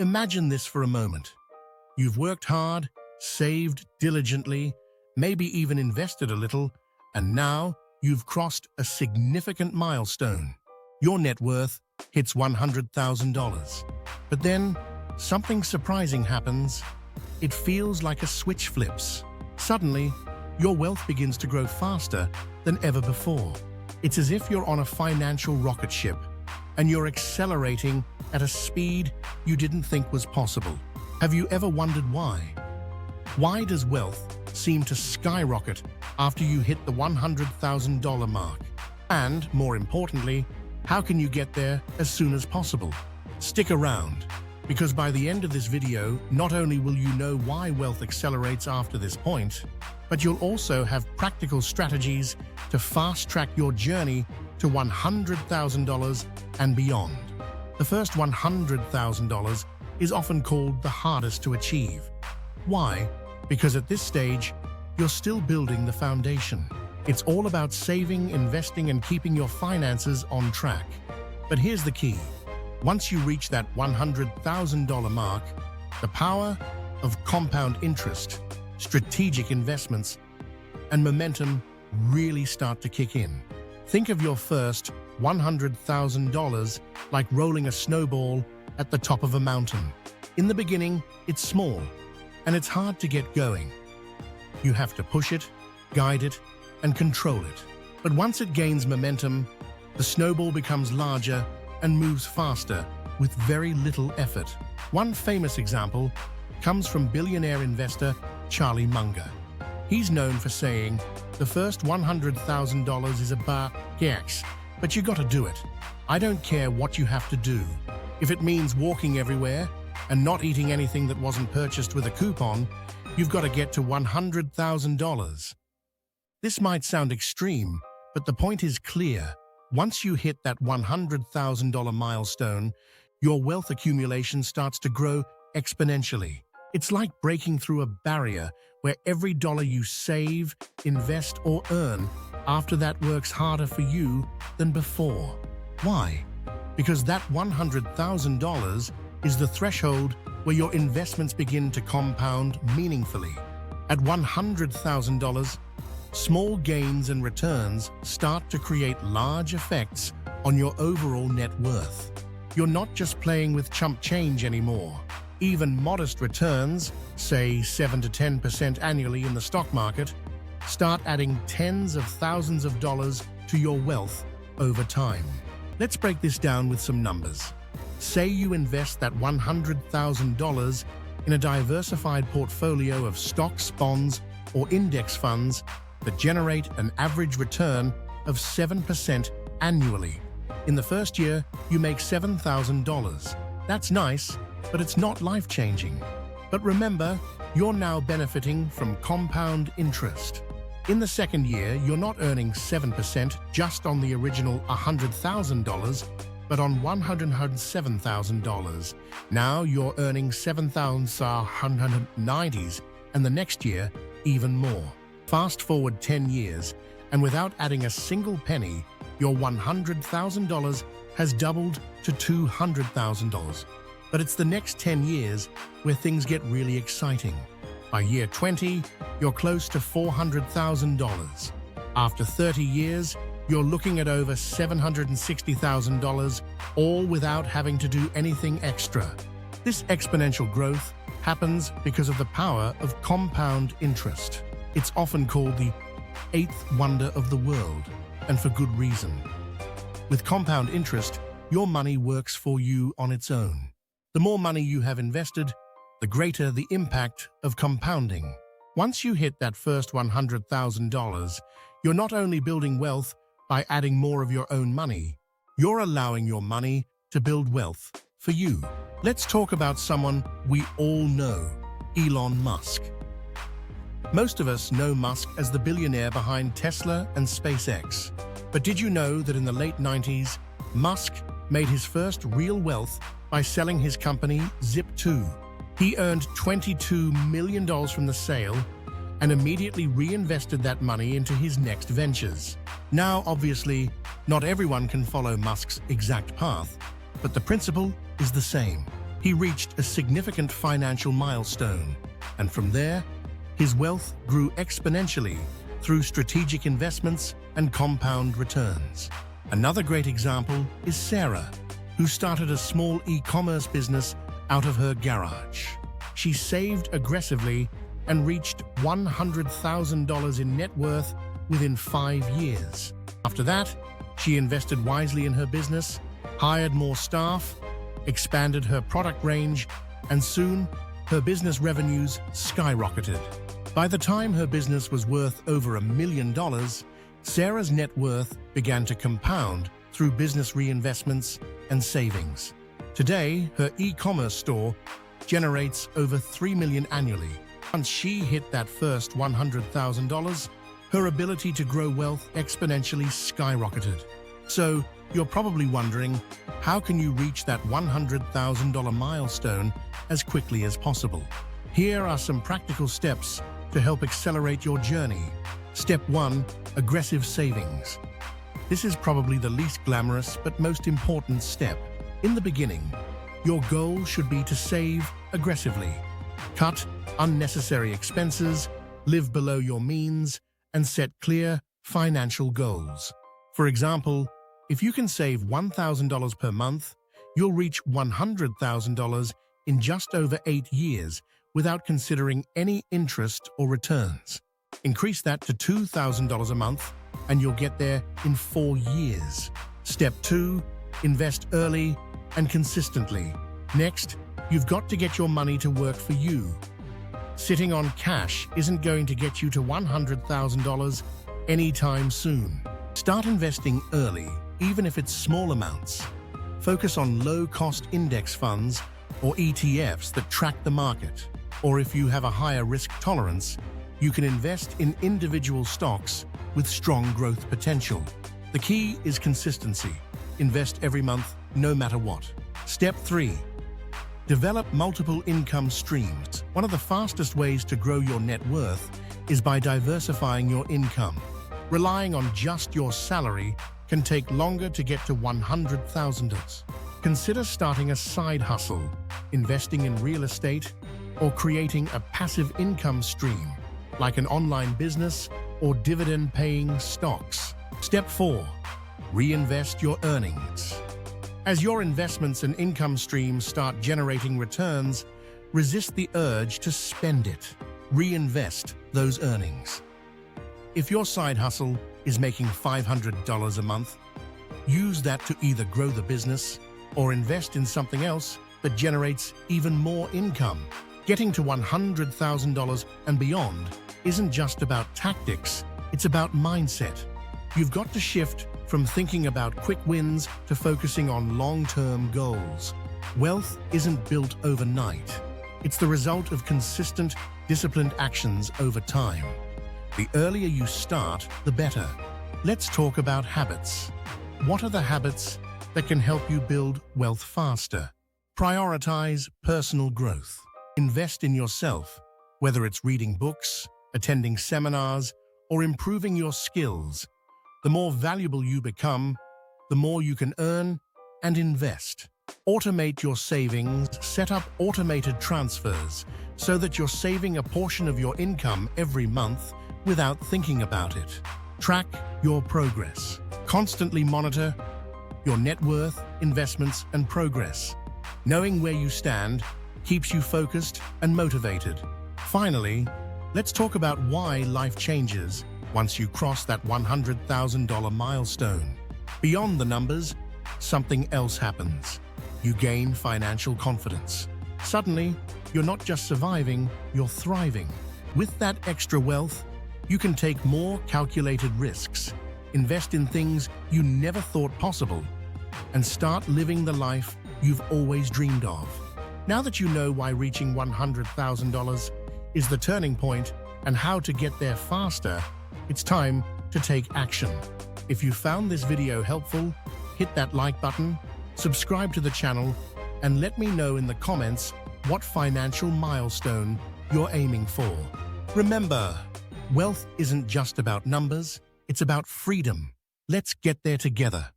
Imagine this for a moment. You've worked hard, saved diligently, maybe even invested a little, and now you've crossed a significant milestone. Your net worth hits $100,000. But then, something surprising happens. It feels like a switch flips. Suddenly, your wealth begins to grow faster than ever before. It's as if you're on a financial rocket ship, and you're accelerating at a speed you didn't think was possible. Have you ever wondered why? Why does wealth seem to skyrocket after you hit the $100,000 mark? And, more importantly, how can you get there as soon as possible? Stick around, because by the end of this video, not only will you know why wealth accelerates after this point, but you'll also have practical strategies to fast-track your journey to $100,000 and beyond. The first $100,000 is often called the hardest to achieve. Why? Because at this stage, you're still building the foundation. It's all about saving, investing, and keeping your finances on track. But here's the key. Once you reach that $100,000 mark, the power of compound interest, strategic investments, and momentum really start to kick in. Think of your first $100,000 like rolling a snowball at the top of a mountain. In the beginning, it's small, and it's hard to get going. You have to push it, guide it, and control it. But once it gains momentum, the snowball becomes larger and moves faster with very little effort. One famous example comes from billionaire investor Charlie Munger. He's known for saying, "The first $100,000 is a bar X, but you gotta do it. I don't care what you have to do. If it means walking everywhere and not eating anything that wasn't purchased with a coupon, you've got to get to $100,000. This might sound extreme, but the point is clear. Once you hit that $100,000 milestone, your wealth accumulation starts to grow exponentially. It's like breaking through a barrier where every dollar you save, invest, or earn after that works harder for you than before. Why? Because that $100,000 is the threshold where your investments begin to compound meaningfully. At $100,000, small gains and returns start to create large effects on your overall net worth. You're not just playing with chump change anymore. Even modest returns, say 7 to 10% annually in the stock market, start adding tens of thousands of dollars to your wealth over time. Let's break this down with some numbers. Say you invest that $100,000 in a diversified portfolio of stocks, bonds, or index funds that generate an average return of 7% annually. In the first year, you make $7,000. That's nice, but it's not life-changing. But remember, you're now benefiting from compound interest. In the second year, you're not earning 7% just on the original $100,000, but on $107,000. Now you're earning $7,190s, and the next year, even more. Fast forward 10 years, and without adding a single penny, your $100,000 has doubled to $200,000. But it's the next 10 years where things get really exciting. By year 20, you're close to $400,000. After 30 years, you're looking at over $760,000, all without having to do anything extra. This exponential growth happens because of the power of compound interest. It's often called the eighth wonder of the world, and for good reason. With compound interest, your money works for you on its own. The more money you have invested, the greater the impact of compounding. Once you hit that first $100,000, you're not only building wealth by adding more of your own money, you're allowing your money to build wealth for you. Let's talk about someone we all know, Elon Musk. Most of us know Musk as the billionaire behind Tesla and SpaceX. But did you know that in the late 90s, Musk made his first real wealth by selling his company Zip2? He earned $22 million from the sale and immediately reinvested that money into his next ventures. Now, obviously, not everyone can follow Musk's exact path, but the principle is the same. He reached a significant financial milestone, and from there, his wealth grew exponentially through strategic investments and compound returns. Another great example is Sarah, who started a small e-commerce business out of her garage. She saved aggressively and reached $100,000 in net worth within 5 years. After that, she invested wisely in her business, hired more staff, expanded her product range, and soon her business revenues skyrocketed. By the time her business was worth over $1 million, Sarah's net worth began to compound through business reinvestments and savings. Today, her e-commerce store generates over $3 million annually. Once she hit that first $100,000, her ability to grow wealth exponentially skyrocketed. So, you're probably wondering, how can you reach that $100,000 milestone as quickly as possible? Here are some practical steps to help accelerate your journey. Step 1. Aggressive savings. This is probably the least glamorous but most important step. In the beginning, your goal should be to save aggressively. Cut unnecessary expenses, live below your means, and set clear financial goals. For example, if you can save $1,000 per month, you'll reach $100,000 in just over 8 years without considering any interest or returns. Increase that to $2,000 a month, and you'll get there in 4 years. Step 2. Invest early and consistently. Next, you've got to get your money to work for you. Sitting on cash isn't going to get you to $100,000 anytime soon. Start investing early, even if it's small amounts. Focus on low-cost index funds or ETFs that track the market. Or if you have a higher risk tolerance, you can invest in individual stocks with strong growth potential. The key is consistency. Invest every month, no matter what. Step 3. Develop multiple income streams. One of the fastest ways to grow your net worth is by diversifying your income. Relying on just your salary can take longer to get to $100,000. Consider starting a side hustle, investing in real estate, or creating a passive income stream, like an online business or dividend-paying stocks. Step 4. Reinvest your earnings. As your investments and income streams start generating returns, resist the urge to spend it. Reinvest those earnings. If your side hustle is making $500 a month, use that to either grow the business or invest in something else that generates even more income. Getting to $100,000 and beyond isn't just about tactics, it's about mindset. You've got to shift from thinking about quick wins to focusing on long-term goals. Wealth isn't built overnight. It's the result of consistent, disciplined actions over time. The earlier you start, the better. Let's talk about habits. What are the habits that can help you build wealth faster? Prioritize personal growth. Invest in yourself, whether it's reading books, attending seminars, or improving your skills. The more valuable you become, the more you can earn and invest. Automate your savings. Set up automated transfers so that you're saving a portion of your income every month without thinking about it. Track your progress. Constantly monitor your net worth, investments, and progress. Knowing where you stand keeps you focused and motivated. Finally, let's talk about why life changes once you cross that $100,000 milestone. Beyond the numbers, something else happens. You gain financial confidence. Suddenly, you're not just surviving, you're thriving. With that extra wealth, you can take more calculated risks, invest in things you never thought possible, and start living the life you've always dreamed of. Now that you know why reaching $100,000 is the turning point and how to get there faster, it's time to take action. If you found this video helpful, hit that like button, subscribe to the channel, and let me know in the comments what financial milestone you're aiming for. Remember, wealth isn't just about numbers, it's about freedom. Let's get there together.